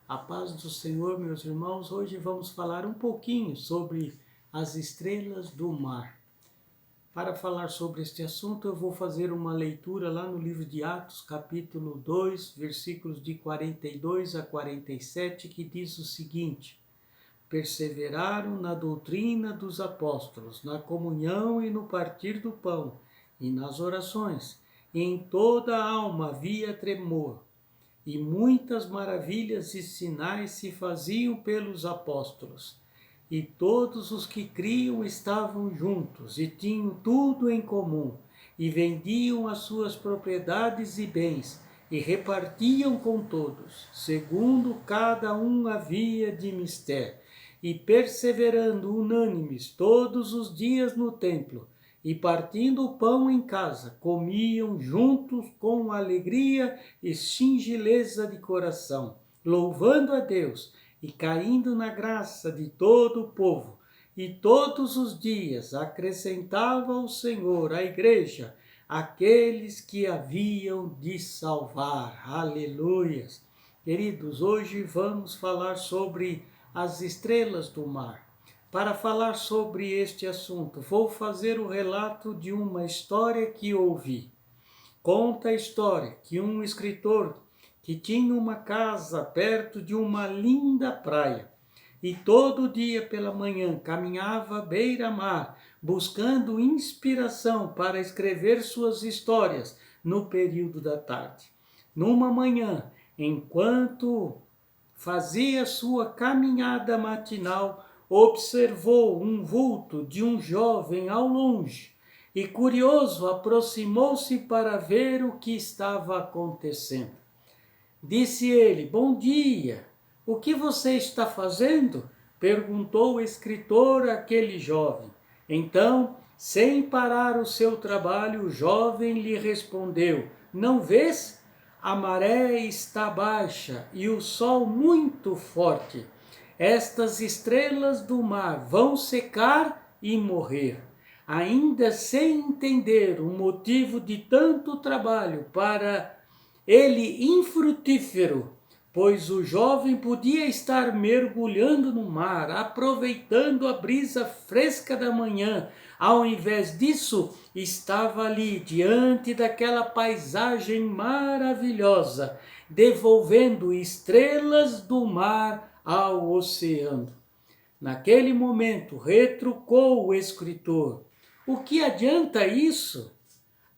A paz do Senhor, meus irmãos, hoje vamos falar um pouquinho sobre as estrelas do mar. Para falar sobre este assunto, eu vou fazer uma leitura lá no livro de Atos, capítulo 2, versículos de 42 a 47, que diz o seguinte: perseveraram na doutrina dos apóstolos, na comunhão e no partir do pão, e nas orações. E em toda a alma havia tremor. E muitas maravilhas e sinais se faziam pelos apóstolos. E todos os que criam estavam juntos e tinham tudo em comum, e vendiam as suas propriedades e bens, e repartiam com todos, segundo cada um havia de mister, e perseverando unânimes todos os dias no templo, e partindo o pão em casa, comiam juntos com alegria e singeleza de coração, louvando a Deus e caindo na graça de todo o povo. E todos os dias acrescentava o Senhor à igreja aqueles que haviam de salvar. Aleluias! Queridos, hoje vamos falar sobre as estrelas do mar. Para falar sobre este assunto, vou fazer o relato de uma história que ouvi. Conta a história que um escritor que tinha uma casa perto de uma linda praia e todo dia pela manhã caminhava à beira-mar buscando inspiração para escrever suas histórias no período da tarde. Numa manhã, enquanto fazia sua caminhada matinal, observou um vulto de um jovem ao longe e, curioso, aproximou-se para ver o que estava acontecendo. Disse ele: "Bom dia, o que você está fazendo?" perguntou o escritor àquele jovem. Então, sem parar o seu trabalho, o jovem lhe respondeu: "Não vês? A maré está baixa e o sol muito forte. Estas estrelas do mar vão secar e morrer." Ainda sem entender o motivo de tanto trabalho para ele infrutífero, pois o jovem podia estar mergulhando no mar, aproveitando a brisa fresca da manhã. Ao invés disso, estava ali diante daquela paisagem maravilhosa, devolvendo estrelas do mar ao oceano. Naquele momento, retrucou o escritor: "O que adianta isso?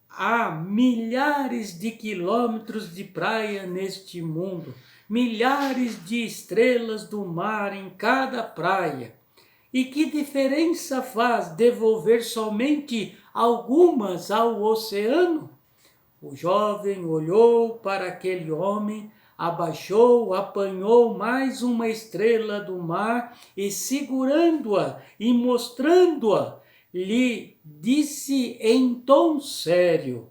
Há milhares de quilômetros de praia neste mundo, milhares de estrelas do mar em cada praia. E que diferença faz devolver somente algumas ao oceano?" O jovem olhou para aquele homem, abaixou, apanhou mais uma estrela do mar e, segurando-a e mostrando-a, lhe disse em tom sério: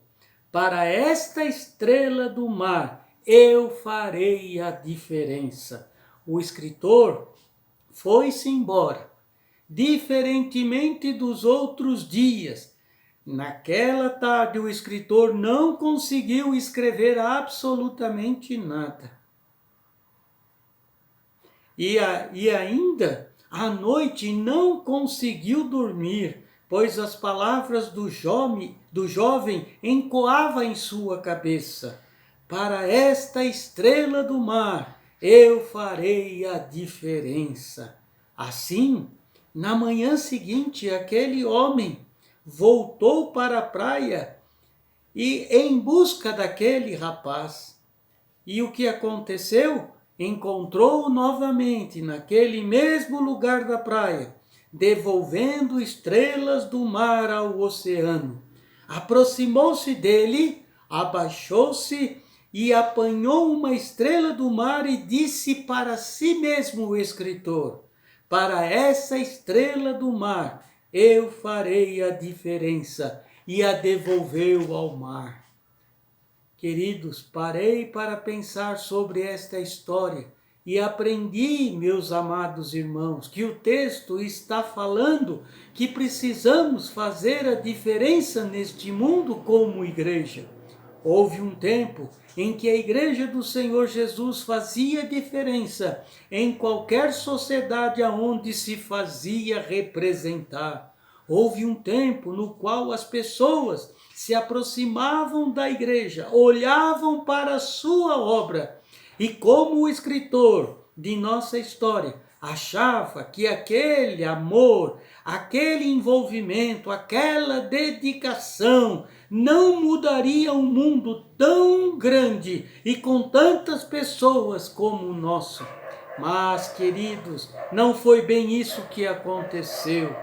"Para esta estrela do mar eu farei a diferença." O escritor foi-se embora. Diferentemente dos outros dias, naquela tarde o escritor não conseguiu escrever absolutamente nada. E ainda à noite não conseguiu dormir, pois as palavras do jovem ecoavam em sua cabeça: "Para esta estrela do mar eu farei a diferença." Assim, na manhã seguinte, aquele homem voltou para a praia e em busca daquele rapaz. E o que aconteceu? Encontrou-o novamente naquele mesmo lugar da praia, devolvendo estrelas do mar ao oceano. Aproximou-se dele, abaixou-se e apanhou uma estrela do mar e disse para si mesmo o escritor: "Para essa estrela do mar eu farei a diferença." E a devolveu ao mar. Queridos, parei para pensar sobre esta história e aprendi, meus amados irmãos, que o texto está falando que precisamos fazer a diferença neste mundo como igreja. Houve um tempo em que a Igreja do Senhor Jesus fazia diferença em qualquer sociedade aonde se fazia representar. Houve um tempo no qual as pessoas se aproximavam da igreja, olhavam para a sua obra e, como o escritor de nossa história achava que aquele amor, aquele envolvimento, aquela dedicação não mudaria um mundo tão grande e com tantas pessoas como o nosso. Mas, queridos, não foi bem isso que aconteceu.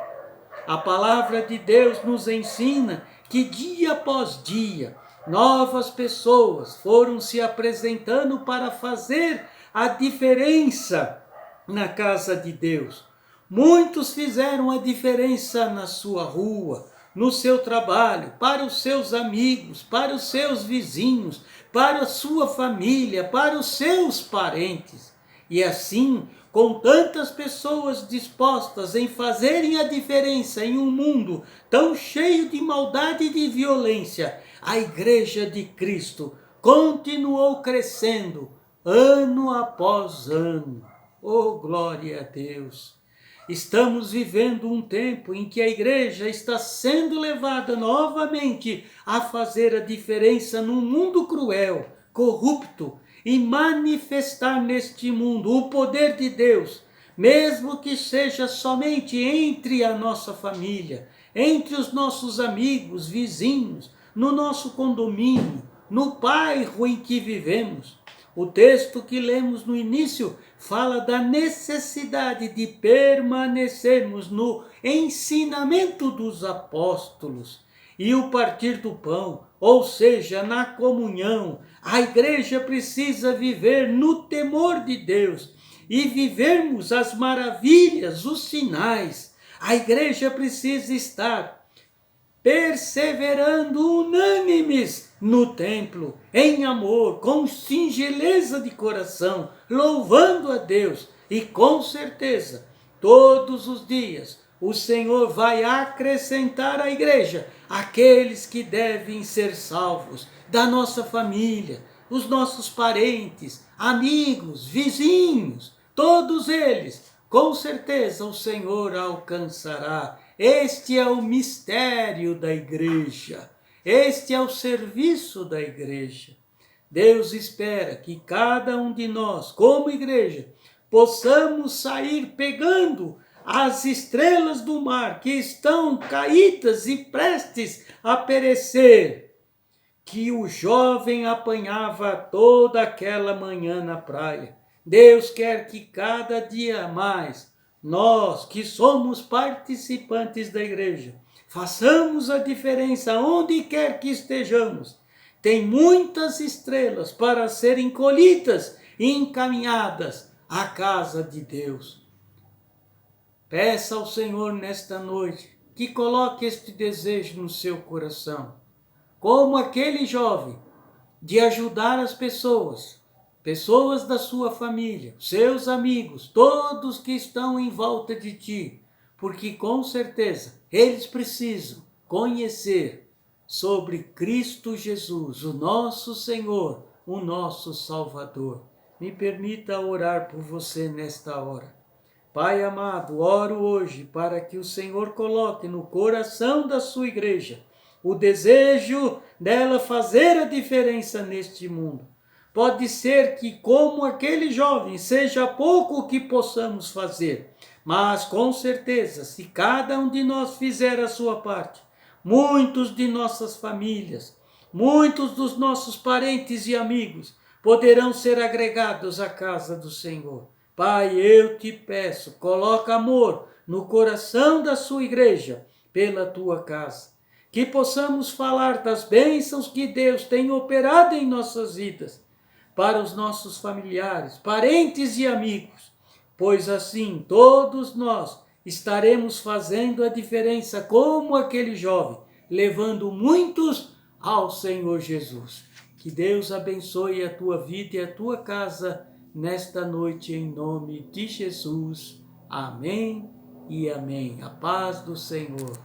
A palavra de Deus nos ensina que dia após dia, novas pessoas foram se apresentando para fazer a diferença na casa de Deus. Muitos fizeram a diferença na sua rua, no seu trabalho, para os seus amigos, para os seus vizinhos, para a sua família, para os seus parentes. E assim, com tantas pessoas dispostas em fazerem a diferença em um mundo tão cheio de maldade e de violência, a Igreja de Cristo continuou crescendo ano após ano. Oh, glória a Deus! Estamos vivendo um tempo em que a igreja está sendo levada novamente a fazer a diferença num mundo cruel, corrupto, e manifestar neste mundo o poder de Deus, mesmo que seja somente entre a nossa família, entre os nossos amigos, vizinhos, no nosso condomínio, no bairro em que vivemos. O texto que lemos no início fala da necessidade de permanecermos no ensinamento dos apóstolos e o partir do pão, ou seja, na comunhão. A igreja precisa viver no temor de Deus e vivermos as maravilhas, os sinais. A igreja precisa estar perseverando unânimes no templo, em amor, com singeleza de coração, louvando a Deus. E com certeza, todos os dias, o Senhor vai acrescentar à igreja aqueles que devem ser salvos, da nossa família, os nossos parentes, amigos, vizinhos, todos eles, com certeza o Senhor alcançará. Este é o mistério da igreja. Este é o serviço da igreja. Deus espera que cada um de nós, como igreja, possamos sair pegando as estrelas do mar que estão caídas e prestes a perecer, que o jovem apanhava toda aquela manhã na praia. Deus quer que cada dia mais nós, que somos participantes da igreja, façamos a diferença onde quer que estejamos. Tem muitas estrelas para serem colhidas e encaminhadas à casa de Deus. Peça ao Senhor nesta noite que coloque este desejo no seu coração, como aquele jovem, de ajudar as pessoas da sua família, seus amigos, todos que estão em volta de ti, porque com certeza eles precisam conhecer sobre Cristo Jesus, o nosso Senhor, o nosso Salvador. Me permita orar por você nesta hora. Pai amado, oro hoje para que o Senhor coloque no coração da sua igreja o desejo dela fazer a diferença neste mundo. Pode ser que, como aquele jovem, seja pouco o que possamos fazer, mas com certeza, se cada um de nós fizer a sua parte, muitos de nossas famílias, muitos dos nossos parentes e amigos poderão ser agregados à casa do Senhor. Pai, eu te peço, coloca amor no coração da sua igreja pela tua casa. Que possamos falar das bênçãos que Deus tem operado em nossas vidas, para os nossos familiares, parentes e amigos, pois assim todos nós estaremos fazendo a diferença como aquele jovem, levando muitos ao Senhor Jesus. Que Deus abençoe a tua vida e a tua casa nesta noite, em nome de Jesus. Amém e amém. A paz do Senhor.